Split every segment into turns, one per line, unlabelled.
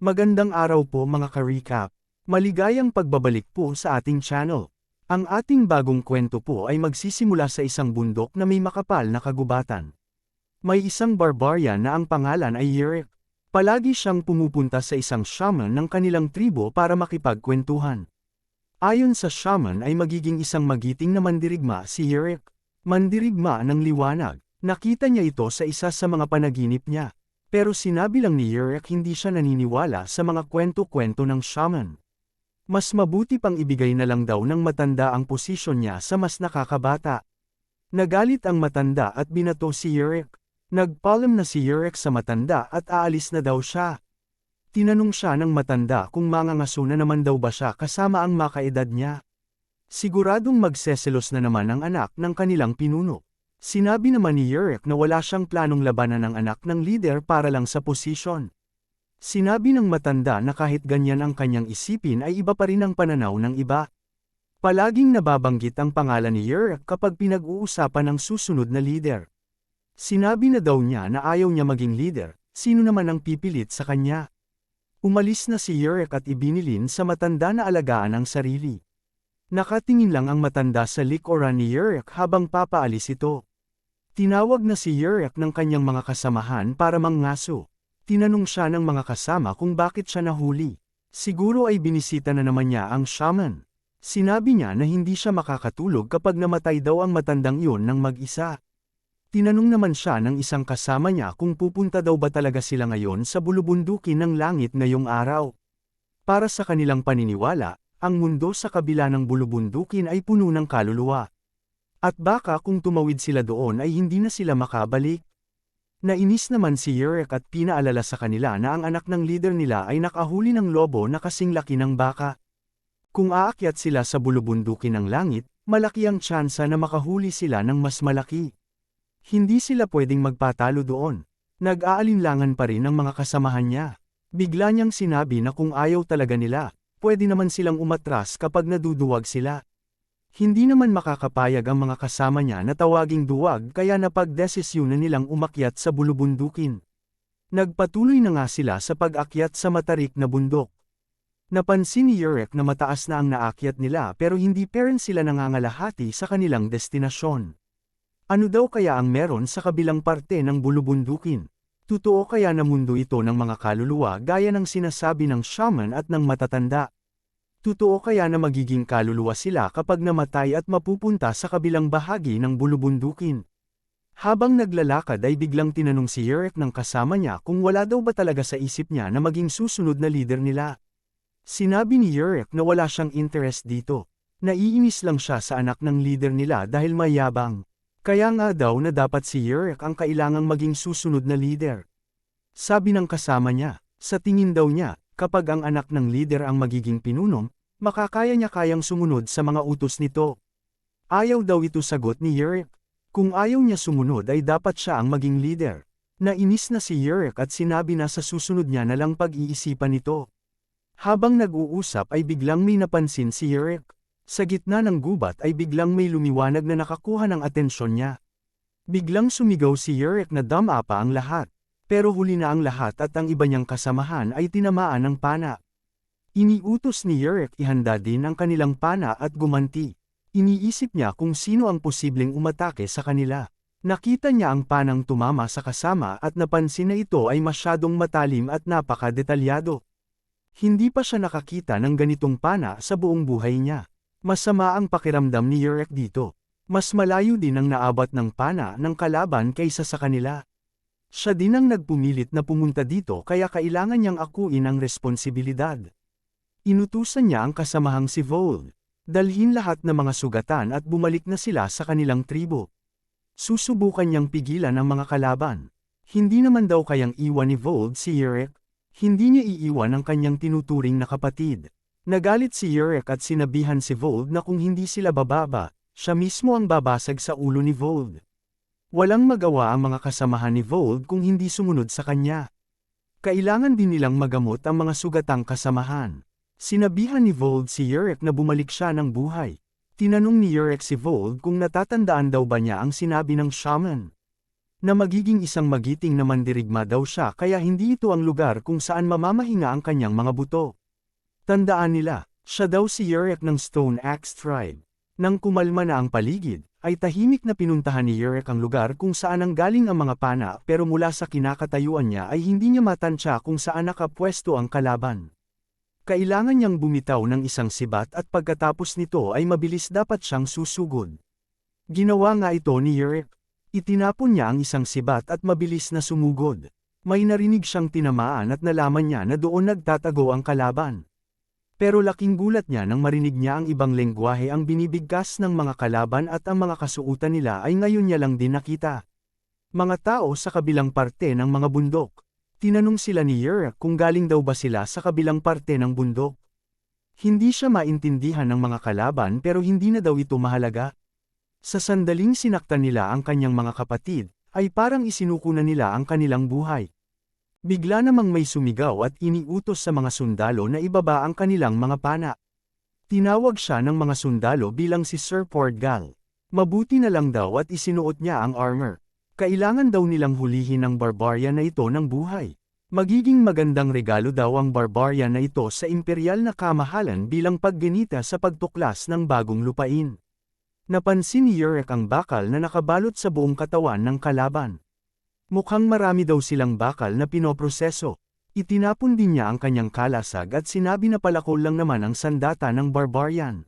Magandang araw po mga ka-recap. Maligayang pagbabalik po sa ating channel. Ang ating bagong kwento po ay magsisimula sa isang bundok na may makapal na kagubatan. May isang barbarian na ang pangalan ay Yerick. Palagi siyang pumupunta sa isang shaman ng kanilang tribo para makipagkwentuhan. Ayon sa shaman ay magiging isang magiting na mandirigma si Yerick. Mandirigma ng liwanag. Nakita niya ito sa isa sa mga panaginip niya. Pero sinabi lang ni Yerick hindi siya naniniwala sa mga kwento-kwento ng shaman. Mas mabuti pang ibigay na lang daw ng matanda ang posisyon niya sa mas nakakabata. Nagalit ang matanda at binato si Yerick. Nagpaalam na si Yerick sa matanda at aalis na daw siya. Tinanong siya ng matanda kung mangangaso na naman daw ba siya kasama ang makaedad niya. Siguradong magseselos na naman ang anak ng kanilang pinuno. Sinabi naman ni Yerick na wala siyang planong labanan ng anak ng leader para lang sa posisyon. Sinabi ng matanda na kahit ganyan ang kanyang isipin ay iba pa rin ang pananaw ng iba. Palaging nababanggit ang pangalan ni Yerick kapag pinag-uusapan ng susunod na leader. Sinabi na daw niya na ayaw niya maging leader, sino naman ang pipilit sa kanya. Umalis na si Yerick at ibinilin sa matanda na alagaan ang sarili. Nakatingin lang ang matanda sa likuran ni Yerick habang papaalis ito. Tinawag na si Yerick ng kanyang mga kasamahan para mangaso. Tinanong siya ng mga kasama kung bakit siya nahuli. Siguro ay binisita na naman niya ang shaman. Sinabi niya na hindi siya makakatulog kapag namatay daw ang matandang iyon ng mag-isa. Tinanong naman siya ng isang kasama niya kung pupunta daw ba talaga sila ngayon sa bulubundukin ng langit ngayong araw. Para sa kanilang paniniwala, ang mundo sa kabila ng bulubundukin ay puno ng kaluluwa. At baka kung tumawid sila doon ay hindi na sila makabalik. Nainis naman si Yerick at pinaalala sa kanila na ang anak ng leader nila ay nakahuli ng lobo na kasing laki ng baka. Kung aakyat sila sa bulubundukin ng langit, malaki ang tsansa na makahuli sila ng mas malaki. Hindi sila pwedeng magpatalo doon. Nag-aalinlangan pa rin ang mga kasamahan niya. Bigla niyang sinabi na kung ayaw talaga nila, pwede naman silang umatras kapag naduduwag sila. Hindi naman makakapayag ang mga kasama niya na tawaging duwag kaya napagdesisyon na nilang umakyat sa bulubundukin. Nagpatuloy na nga sila sa pag-akyat sa matarik na bundok. Napansin ni Yerick na mataas na ang naakyat nila pero hindi pa rin sila nangangalahati sa kanilang destinasyon. Ano daw kaya ang meron sa kabilang parte ng bulubundukin? Totoo kaya na mundo ito ng mga kaluluwa gaya ng sinasabi ng shaman at ng matatanda? Totoo kaya na magiging kaluluwa sila kapag namatay at mapupunta sa kabilang bahagi ng bulubundukin? Habang naglalakad ay biglang tinanong si Yerick ng kasama niya kung wala daw ba talaga sa isip niya na maging susunod na leader nila. Sinabi ni Yerick na wala siyang interest dito. Naiinis lang siya sa anak ng leader nila dahil mayabang. Kaya nga daw na dapat si Yerick ang kailangang maging susunod na leader. Sabi ng kasama niya, sa tingin daw niya, kapag ang anak ng leader ang magiging pinuno, makakaya niya kayang sumunod sa mga utos nito. Ayaw daw ito sagot ni Yerick. Kung ayaw niya sumunod ay dapat siya ang maging leader. Nainis na si Yerick at sinabi na sa susunod niya na lang pag-iisipan ito. Habang nag-uusap ay biglang may napansin si Yerick. Sa gitna ng gubat ay biglang may lumiwanag na nakakuha ng atensyon niya. Biglang sumigaw si Yerick na dama pa ang lahat. Pero huli na ang lahat at ang iba niyang kasamahan ay tinamaan ng pana. Iniutos ni Yerick ihanda din ang kanilang pana at gumanti. Iniisip niya kung sino ang posibleng umatake sa kanila. Nakita niya ang panang tumama sa kasama at napansin na ito ay masyadong matalim at napakadetalyado. Hindi pa siya nakakita ng ganitong pana sa buong buhay niya. Masama ang pakiramdam ni Yerick dito. Mas malayo din ang naabot ng pana ng kalaban kaysa sa kanila. Siya din ang nagpumilit na pumunta dito kaya kailangan niyang akuin ang responsibilidad. Inutusan niya ang kasamahang si Vold. Dalhin lahat ng mga sugatan at bumalik na sila sa kanilang tribo. Susubukan niyang pigilan ang mga kalaban. Hindi naman daw kayang iwan ni Vold si Yerick. Hindi niya iiwan ang kanyang tinuturing na kapatid. Nagalit si Yerick at sinabihan si Vold na kung hindi sila bababa, siya mismo ang babasag sa ulo ni Vold. Walang magawa ang mga kasamahan ni Vold kung hindi sumunod sa kanya. Kailangan din nilang magamot ang mga sugatang kasamahan. Sinabihan ni Vold si Yerick na bumalik siya ng buhay. Tinanong ni Yerick si Vold kung natatandaan daw ba niya ang sinabi ng shaman. na magiging isang magiting na mandirigma daw siya kaya hindi ito ang lugar kung saan mamamahinga ang kanyang mga buto. Tandaan nila, siya daw si Yurek ng Stone Axe Tribe. Nang kumalma na ang paligid, ay tahimik na pinuntahan ni Yurek ang lugar kung saan ang galing ang mga pana pero mula sa kinakatayuan niya ay hindi niya matansya kung saan nakapwesto ang kalaban. Kailangan niyang bumitaw ng isang sibat at pagkatapos nito ay mabilis dapat siyang susugod. Ginawa nga ito ni Yurek. Itinapon niya ang isang sibat at mabilis na sumugod. May narinig siyang tinamaan at nalaman niya na doon nagtatago ang kalaban. Pero laking gulat niya nang marinig niya ang ibang lengguwahe ang binibigkas ng mga kalaban at ang mga kasuotan nila ay ngayon niya lang din nakita. Mga tao sa kabilang parte ng mga bundok. Tinanong sila ni Yurek kung galing daw ba sila sa kabilang parte ng bundok. Hindi siya maintindihan ng mga kalaban pero hindi na daw ito mahalaga. Sa sandaling sinaktan nila ang kanyang mga kapatid, ay parang isinuko na nila ang kanilang buhay. Bigla namang may sumigaw at iniutos sa mga sundalo na ibaba ang kanilang mga pana. Tinawag siya ng mga sundalo bilang si Sir Portgal. Mabuti na lang daw at isinuot niya ang armor. Kailangan daw nilang hulihin ang barbarian na ito ng buhay. Magiging magandang regalo daw ang barbarian na ito sa imperial na kamahalan bilang pagganita sa pagtuklas ng bagong lupain. Napansin ni Yurek ang bakal na nakabalot sa buong katawan ng kalaban. Mukhang marami daw silang bakal na pinoproseso. Itinapon din niya ang kanyang kalasag at sinabi na palakol lang naman ang sandata ng barbarian.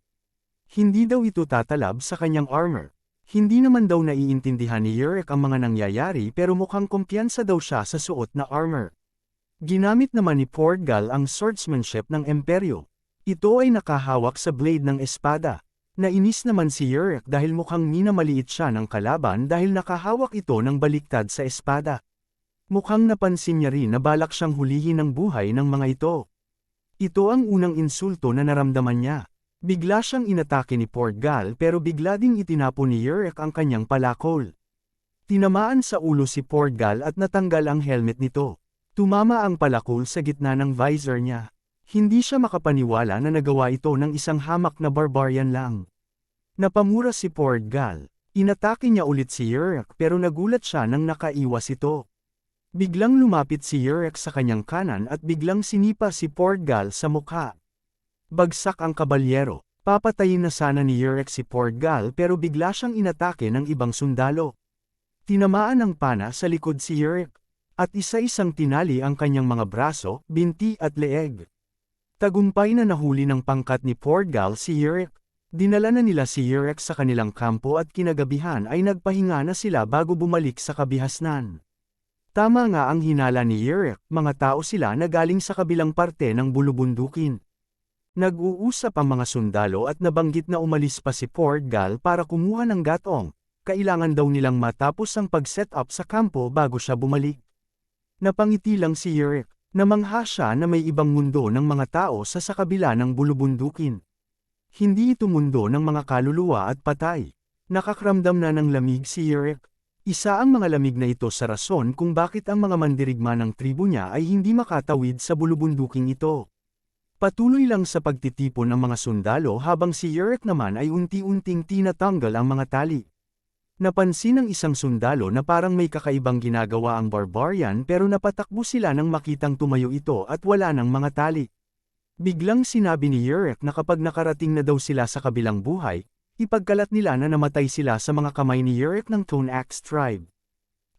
Hindi daw ito tatalab sa kanyang armor. Hindi naman daw naiintindihan ni Yurek ang mga nangyayari pero mukhang kumpiyansa daw siya sa suot na armor. Ginamit naman ni Portgal ang swordsmanship ng Imperyo. Ito ay nakahawak sa blade ng espada. Nainis naman si Yurek dahil mukhang minamaliit siya ng kalaban dahil nakahawak ito ng baliktad sa espada. Mukhang napansin niya rin na balak siyang hulihin ng buhay ng mga ito. Ito ang unang insulto na naramdaman niya. Bigla siyang inatake ni Portgal pero bigla ding itinapon ni Yurek ang kanyang palakol. Tinamaan sa ulo si Portgal at natanggal ang helmet nito. Tumama ang palakol sa gitna ng visor niya. Hindi siya makapaniwala na nagawa ito ng isang hamak na barbarian lang. Napamura si Portgal. Inatake niya ulit si Yurek pero nagulat siya nang nakaiwas ito. Biglang lumapit si Yurek sa kanyang kanan at biglang sinipa si Portgal sa mukha. Bagsak ang kabalyero. Papatayin na sana ni Yurek si Portgal pero bigla siyang inatake ng ibang sundalo. Tinamaan ng pana sa likod si Yurek. At isa-isang tinali ang kanyang mga braso, binti at leeg. Tagumpay na nahuli ng pangkat ni Portgal si Yurek. Dinala na nila si Yurek sa kanilang kampo at kinagabihan ay nagpahinga na sila bago bumalik sa kabihasnan. Tama nga ang hinala ni Yurek, mga tao sila na galing sa kabilang parte ng bulubundukin. Nag-uusap ang mga sundalo at nabanggit na umalis pa si Portgal para kumuha ng gatong. Kailangan daw nilang matapos ang pag-set up sa kampo bago siya bumalik. Napangiti lang si Yurek. Namangha siya na may ibang mundo ng mga tao sa kabila ng bulubundukin. Hindi ito mundo ng mga kaluluwa at patay. Nakakramdam na ng lamig si Yurek. Isa ang mga lamig na ito sa rason kung bakit ang mga mandirigma ng tribu niya ay hindi makatawid sa bulubunduking ito. Patuloy lang sa pagtitipon ng mga sundalo habang si Yurek naman ay unti-unting tinatanggal ang mga tali. Napansin ng isang sundalo na parang may kakaibang ginagawa ang barbarian pero napatakbo sila nang makitang tumayo ito at wala ng mga tali. Biglang sinabi ni Yurek na kapag nakarating na daw sila sa kabilang buhay, ipagkalat nila na namatay sila sa mga kamay ni Yurek ng Stone Axe Tribe.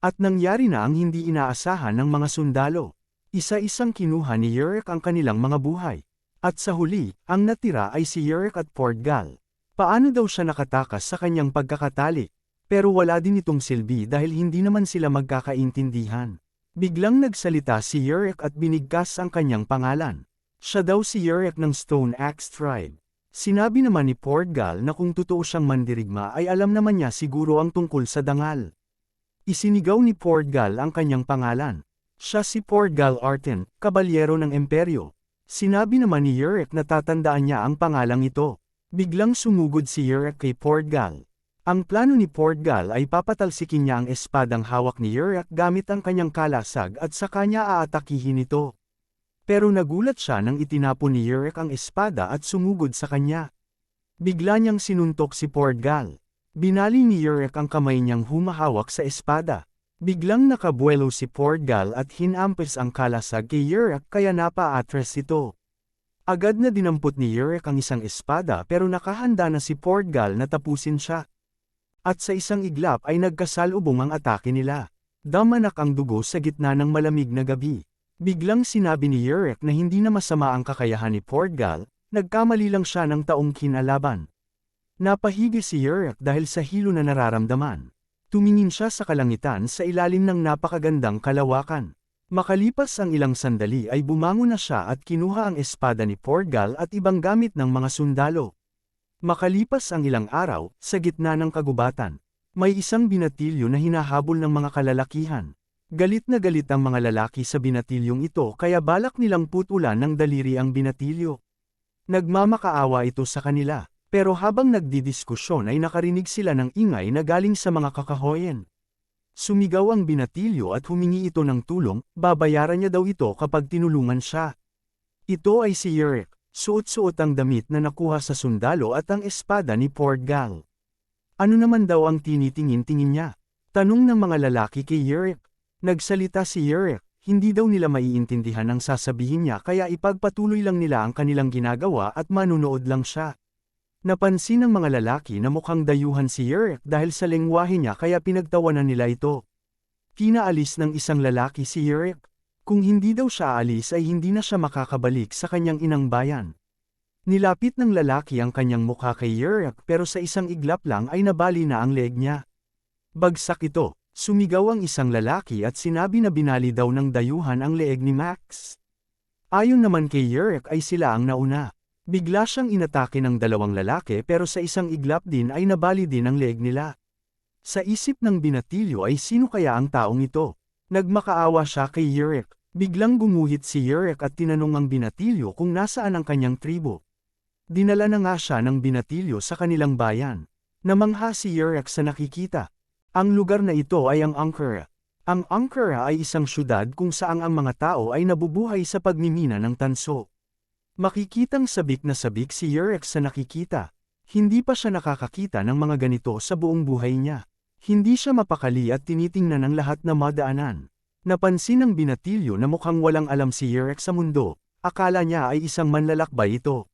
At nangyari na ang hindi inaasahan ng mga sundalo. Isa-isang kinuha ni Yurek ang kanilang mga buhay. At sa huli, ang natira ay si Yurek at Portgal. Paano daw siya nakatakas sa kanyang pagkakatali? Pero wala din itong silbi dahil hindi naman sila magkakaintindihan. Biglang nagsalita si Yurek at binigkas ang kanyang pangalan. Siya daw si Yurek ng Stone Axe Tribe. Sinabi naman ni Portgal na kung totoo siyang mandirigma ay alam naman niya siguro ang tungkol sa dangal. Isinigaw ni Portgal ang kanyang pangalan. Siya si Portgal Arten, kabalyero ng Imperyo. Sinabi naman ni Yurek na tatandaan niya ang pangalang ito. Biglang sumugod si Yurek kay Portgal. Ang plano ni Portgal ay papatalsikin niya ang espadang hawak ni Yurek gamit ang kanyang kalasag at sa kanya aatakihin ito. Pero nagulat siya nang itinapon ni Yurek ang espada at sumugod sa kanya. Bigla niyang sinuntok si Portgal. Binali ni Yurek ang kamay niyang humahawak sa espada. Biglang nakabuelo si Porgal at hinampes ang kalasag kay Yurek kaya napa-atras ito. Agad na dinampot ni Yurek ang isang espada pero nakahanda na si Porgal na tapusin siya. At sa isang iglap ay nagkasalubong ang atake nila. Damanak ang dugo sa gitna ng malamig na gabi. Biglang sinabi ni Yurek na hindi na masama ang kakayahan ni Porgal, nagkamali lang siya ng taong kinalaban. Napahigi si Yurek dahil sa hilo na nararamdaman. Tumingin siya sa kalangitan sa ilalim ng napakagandang kalawakan. Makalipas ang ilang sandali ay bumangon na siya at kinuha ang espada ni Porgal at ibang gamit ng mga sundalo. Makalipas ang ilang araw, sa gitna ng kagubatan, may isang binatilyo na hinahabol ng mga kalalakihan. Galit na galit ang mga lalaki sa binatilyong ito kaya balak nilang putulan ng daliri ang binatilyo. Nagmamakaawa ito sa kanila. Pero habang nagdidiskusyon ay nakarinig sila ng ingay na galing sa mga kakahoyen. Sumigaw ang binatilyo at humingi ito ng tulong, babayaran niya daw ito kapag tinulungan siya. Ito ay si Yurek, suot-suot ang damit na nakuha sa sundalo at ang espada ni Porgal. Ano naman daw ang tinitingin-tingin niya? Tanong ng mga lalaki kay Yurek. Nagsalita si Yurek, hindi daw nila maiintindihan ang sasabihin niya kaya ipagpatuloy lang nila ang kanilang ginagawa at manunood lang siya. Napansin ng mga lalaki na mukhang dayuhan si Yurek dahil sa lengwahe niya kaya pinagtawanan nila ito. Pinaalis ng isang lalaki si Yurek. Kung hindi daw siya aalis ay hindi na siya makakabalik sa kanyang inang bayan. Nilapit ng lalaki ang kanyang mukha kay Yurek pero sa isang iglap lang ay nabali na ang leeg niya. Bagsak ito, sumigaw ang isang lalaki at sinabi na binali daw ng dayuhan ang leeg ni Max. Ayon naman kay Yurek ay sila ang nauna. Bigla siyang inatake ng dalawang lalaki pero sa isang iglap din ay nabali din ang leeg nila. Sa isip ng binatilyo ay sino kaya ang taong ito? Nagmakaawa siya kay Yurek. Biglang gumuhit si Yurek at tinanong ang binatilyo kung nasaan ang kanyang tribo. Dinala na nga siya ng binatilyo sa kanilang bayan. Namangha si Yurek sa nakikita. Ang lugar na ito ay ang Ankara. Ang Ankara ay isang syudad kung saan ang mga tao ay nabubuhay sa pagmimina ng tanso. Makikitang sabik na sabik si Yurek sa nakikita. Hindi pa siya nakakakita ng mga ganito sa buong buhay niya. Hindi siya mapakali at tinitingnan ang lahat na madaanan. Napansin ng binatilyo na mukhang walang alam si Yurek sa mundo. Akala niya ay isang manlalakbay ito.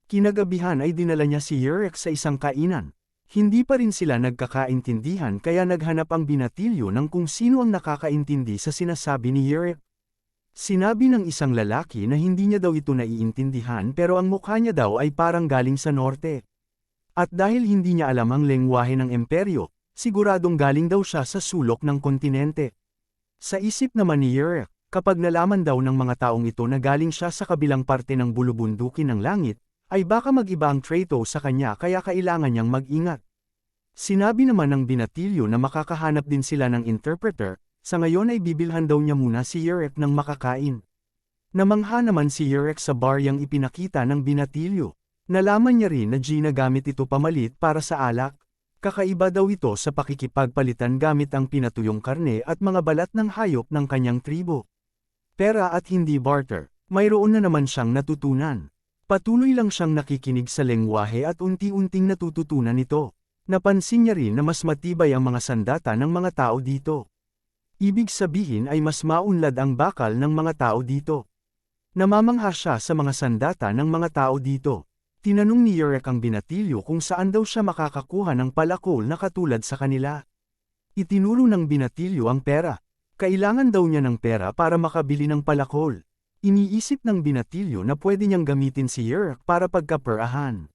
Kinagabihan ay dinala niya si Yurek sa isang kainan. Hindi pa rin sila nagkakaintindihan kaya naghanap ang binatilyo ng kung sino ang nakakaintindi sa sinasabi ni Yurek. Sinabi ng isang lalaki na hindi niya daw ito naiintindihan pero ang mukha niya daw ay parang galing sa norte. At dahil hindi niya alam ang lengwahe ng imperyo, siguradong galing daw siya sa sulok ng kontinente. Sa isip naman ni Yurek, kapag nalaman daw ng mga taong ito na galing siya sa kabilang parte ng bulubundukin ng langit, ay baka mag-iba ang trato sa kanya kaya kailangan niyang mag-ingat. Sinabi naman ng binatilyo na makakahanap din sila ng interpreter. Sa ngayon ay bibilhan daw niya muna si Yurek ng makakain. Namangha naman si Yurek sa bar yang ipinakita ng binatilyo. Nalaman niya rin na ginagamit ito pamalit para sa alak. Kakaiba daw ito sa pakikipagpalitan gamit ang pinatuyong karne at mga balat ng hayop ng kanyang tribo. Pera at hindi barter, mayroon na naman siyang natutunan. Patuloy lang siyang nakikinig sa lengwahe at unti-unting natututunan ito. Napansin niya rin na mas matibay ang mga sandata ng mga tao dito. Ibig sabihin ay mas maunlad ang bakal ng mga tao dito. Namamangha siya sa mga sandata ng mga tao dito. Tinanong ni Yurek ang binatilyo kung saan daw siya makakakuha ng palakol na katulad sa kanila. Itinuro ng binatilyo ang pera. Kailangan daw niya ng pera para makabili ng palakol. Iniisip ng binatilyo na pwede niyang gamitin si Yurek para pagkaperahan.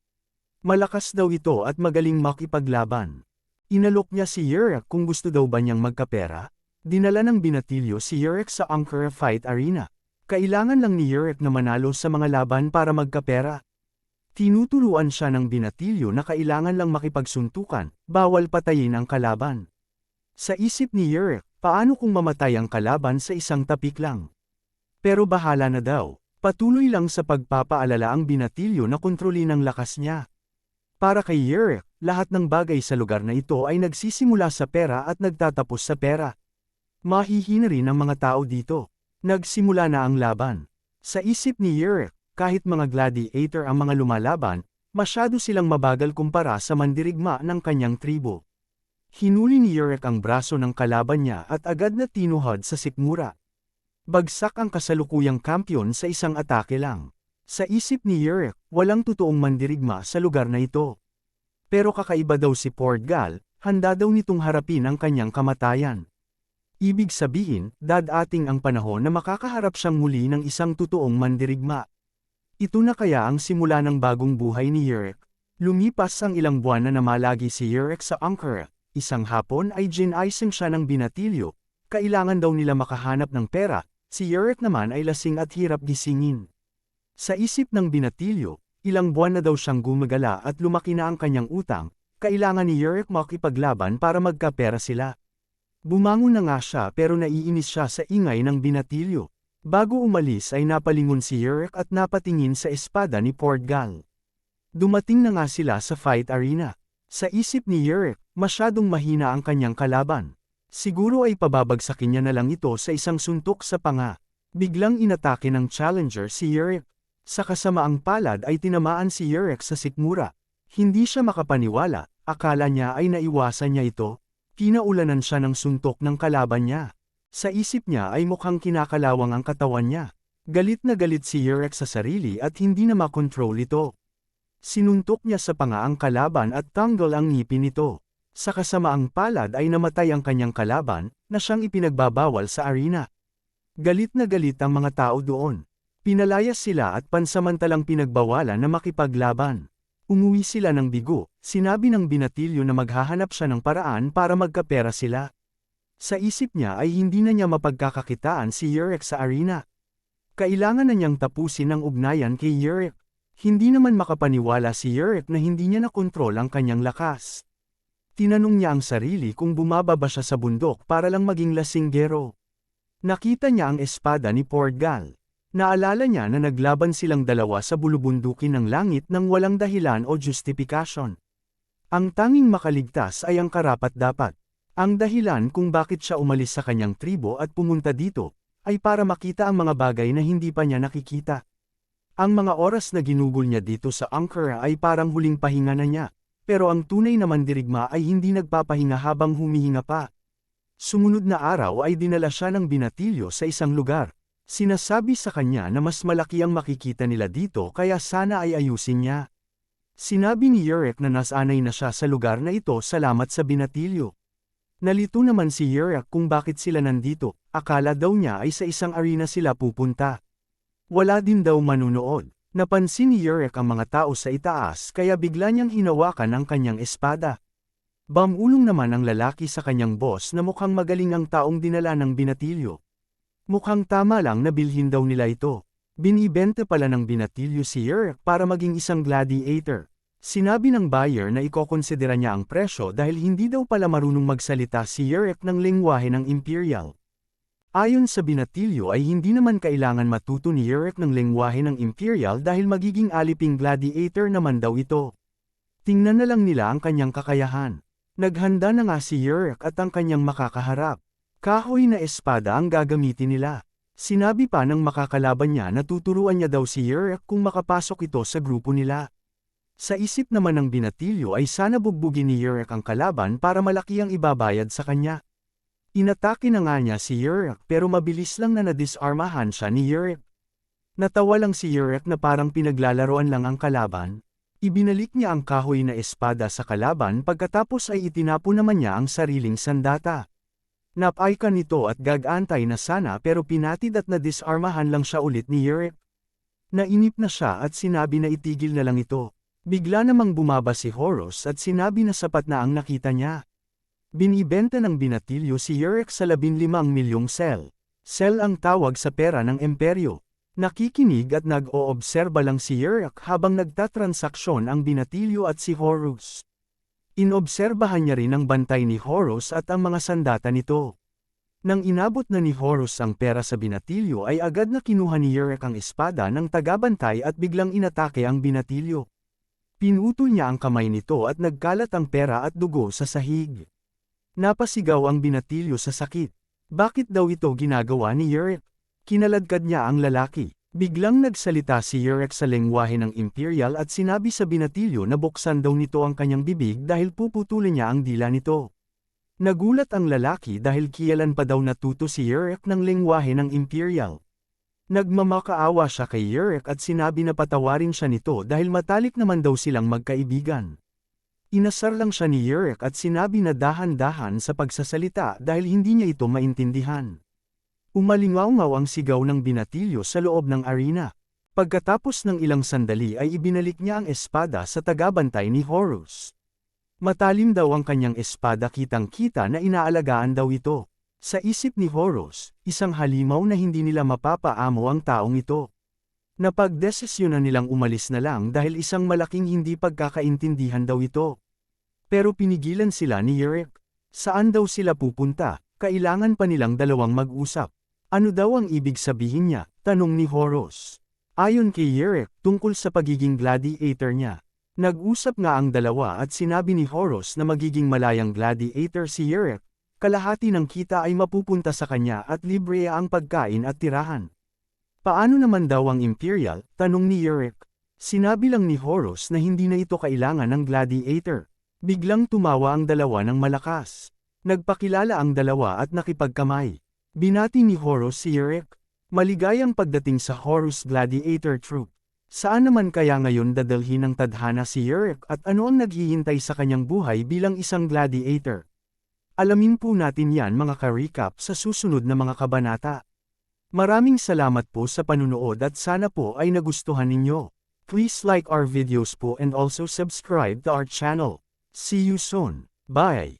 Malakas daw ito at magaling makipaglaban. Inalok niya si Yurek kung gusto daw ba niyang magkapera. Dinala ng binatilyo si Yurek sa Ankara Fight Arena. Kailangan lang ni Yurek na manalo sa mga laban para magkapera. Tinuturuan siya ng binatilyo na kailangan lang makipagsuntukan, bawal patayin ang kalaban. Sa isip ni Yurek, paano kung mamatay ang kalaban sa isang tapik lang? Pero bahala na daw. Patuloy lang sa pagpapaalala ang binatilyo na kontrolin ang lakas niya. Para kay Yurek, lahat ng bagay sa lugar na ito ay nagsisimula sa pera at nagtatapos sa pera. Mahihina rin ang mga tao dito. Nagsimula na ang laban. Sa isip ni Yurek, kahit mga gladiator ang mga lumalaban, masyado silang mabagal kumpara sa mandirigma ng kanyang tribo. Hinuli ni Yurek ang braso ng kalaban niya at agad na tinuhod sa sikmura. Bagsak ang kasalukuyang kampiyon sa isang atake lang. Sa isip ni Yurek, walang totoong mandirigma sa lugar na ito. Pero kakaiba daw si Portgal, handa daw nitong harapin ang kanyang kamatayan. Ibig sabihin, dadating ang panahon na makakaharap siyang muli ng isang totoong mandirigma. Ito na kaya ang simula ng bagong buhay ni Yurek. Lumipas ang ilang buwan na namalagi si Yurek sa Ankara. Isang hapon ay ginaising siya ng binatilyo. Kailangan daw nila makahanap ng pera, si Yurek naman ay lasing at hirap gisingin. Sa isip ng binatilyo, ilang buwan na daw siyang gumagala at lumaki na ang kanyang utang, kailangan ni Yurek makipaglaban para magkapera sila. Bumangon na nga siya pero naiinis siya sa ingay ng binatilyo. Bago umalis ay napalingon si Yurek at napatingin sa espada ni Portgal. Dumating na nga sila sa fight arena. Sa isip ni Yurek, masyadong mahina ang kanyang kalaban. Siguro ay pababagsakin niya na lang ito sa isang suntok sa panga. Biglang inatake ng challenger si Yurek. Sa kasamaang palad ay tinamaan si Yurek sa sikmura. Hindi siya makapaniwala, akala niya ay naiwasan niya ito. Kinaulanan siya ng suntok ng kalaban niya. Sa isip niya ay mukhang kinakalawang ang katawan niya. Galit na galit si Yurek sa sarili at hindi na makontrol ito. Sinuntok niya sa panga ang kalaban at tanggal ang ngipin nito. Sa kasamaang palad ay namatay ang kanyang kalaban, na siyang ipinagbabawal sa arena. Galit na galit ang mga tao doon. Pinalayas sila at pansamantalang pinagbawalan na makipaglaban. Umuwi sila ng bigo, sinabi ng binatilyo na maghahanap siya ng paraan para magkapera sila. Sa isip niya ay hindi na niya mapagkakakitaan si Yurek sa arena. Kailangan na niyang tapusin ang ugnayan kay Yurek. Hindi naman makapaniwala si Yurek na hindi niya nakontrol ang kanyang lakas. Tinanong niya ang sarili kung bumaba ba siya sa bundok para lang maging lasinggero. Nakita niya ang espada ni Portgal. Naalala niya na naglaban silang dalawa sa bulubundukin ng langit nang walang dahilan o justifikasyon. Ang tanging makaligtas ay ang karapat-dapat. Ang dahilan kung bakit siya umalis sa kanyang tribo at pumunta dito, ay para makita ang mga bagay na hindi pa niya nakikita. Ang mga oras na ginugol niya dito sa Ankara ay parang huling pahinga na niya, pero ang tunay na mandirigma ay hindi nagpapahinga habang humihinga pa. Sumunod na araw ay dinala siya ng binatilyo sa isang lugar. Sinasabi sa kanya na mas malaki ang makikita nila dito kaya sana ay ayusin niya. Sinabi ni Yurek na nasanay na siya sa lugar na ito salamat sa binatilyo. Nalito naman si Yurek kung bakit sila nandito, akala daw niya ay sa isang arena sila pupunta. Wala din daw manunood. Napansin ni Yurek ang mga tao sa itaas kaya bigla niyang hinawakan ang kanyang espada. Bamulong naman ang lalaki sa kanyang boss na mukhang magaling ang taong dinala ng binatilyo. Mukhang tama lang na bilhin daw nila ito. Binibenta pala ng binatilyo si Yurek para maging isang gladiator. Sinabi ng buyer na ikokonsidera niya ang presyo dahil hindi daw pala marunong magsalita si Yurek ng lengguwahe ng Imperial. Ayon sa binatilyo ay hindi naman kailangan matuto ni Yurek ng lengguwahe ng Imperial dahil magiging aliping gladiator naman daw ito. Tingnan na lang nila ang kanyang kakayahan. Naghanda na nga si Yurek at ang kanyang makakaharap. Kahoy na espada ang gagamitin nila. Sinabi pa ng makakalaban niya na tuturuan niya daw si Yurek kung makapasok ito sa grupo nila. Sa isip naman ng binatilyo ay sana bugbugin ni Yurek ang kalaban para malaki ang ibabayad sa kanya. Inatake na nga niya si Yurek pero mabilis lang na nadisarmahan siya ni Yurek. Natawa lang si Yurek na parang pinaglalaroan lang ang kalaban. Ibinalik niya ang kahoy na espada sa kalaban pagkatapos ay itinapon naman niya ang sariling sandata. Napay ka nito at gagantay na sana pero pinatid at nadisarmahan lang siya ulit ni Yurek. Nainip na siya at sinabi na itigil na lang ito. Bigla namang bumaba si Horus at sinabi na sapat na ang nakita niya. Binibenta ng binatilyo si Yurek sa 15 milyong sel. Sel ang tawag sa pera ng imperyo. Nakikinig at nag-oobserba lang si Yurek habang nagtatransaksyon ang binatilyo at si Horus. Inobserbahan niya rin ang bantay ni Horus at ang mga sandata nito. Nang inabot na ni Horus ang pera sa binatilyo ay agad na kinuha ni Yurek ang espada ng tagabantay at biglang inatake ang binatilyo. Pinutol niya ang kamay nito at nagkalat ang pera at dugo sa sahig. Napasigaw ang binatilyo sa sakit. Bakit daw ito ginagawa ni Yurek? Kinaladkad niya ang lalaki. Biglang nagsalita si Yurek sa lengguwahe ng Imperial at sinabi sa binatilyo na buksan daw nito ang kanyang bibig dahil puputulin niya ang dila nito. Nagulat ang lalaki dahil kiyalan pa daw natuto si Yurek ng lengguwahe ng Imperial. Nagmamakaawa siya kay Yurek at sinabi na patawarin siya nito dahil matalik naman daw silang magkaibigan. Inasar lang siya ni Yurek at sinabi na dahan-dahan sa pagsasalita dahil hindi niya ito maintindihan. Umalingaw-ngaw ang sigaw ng binatilyo sa loob ng arena. Pagkatapos ng ilang sandali ay ibinalik niya ang espada sa tagabantay ni Horus. Matalim daw ang kanyang espada, kitang-kita na inaalagaan daw ito. Sa isip ni Horus, isang halimaw na hindi nila mapapaamo ang taong ito. Napagdesisyonan nilang umalis na lang dahil isang malaking hindi pagkakaintindihan daw ito. Pero pinigilan sila ni Yurek. Saan daw sila pupunta? Kailangan pa nilang dalawang mag-usap. Ano daw ang ibig sabihin niya? Tanong ni Horus. Ayon kay Yurek, tungkol sa pagiging gladiator niya. Nag-usap nga ang dalawa at sinabi ni Horus na magiging malayang gladiator si Yurek. Kalahati ng kita ay mapupunta sa kanya at libre ang pagkain at tirahan. Paano naman daw ang Imperial? Tanong ni Yurek. Sinabi lang ni Horus na hindi na ito kailangan ng gladiator. Biglang tumawa ang dalawa ng malakas. Nagpakilala ang dalawa at nakipagkamay. Binati ni Horus si Yurek. Maligayang pagdating sa Horus Gladiator Troop. Saan naman kaya ngayon dadalhin ng tadhana si Yurek at ano ang naghihintay sa kanyang buhay bilang isang gladiator? Alamin po natin yan mga ka-recap sa susunod na mga kabanata. Maraming salamat po sa panunood at sana po ay nagustuhan ninyo. Please like our videos po and also subscribe to our channel. See you soon. Bye!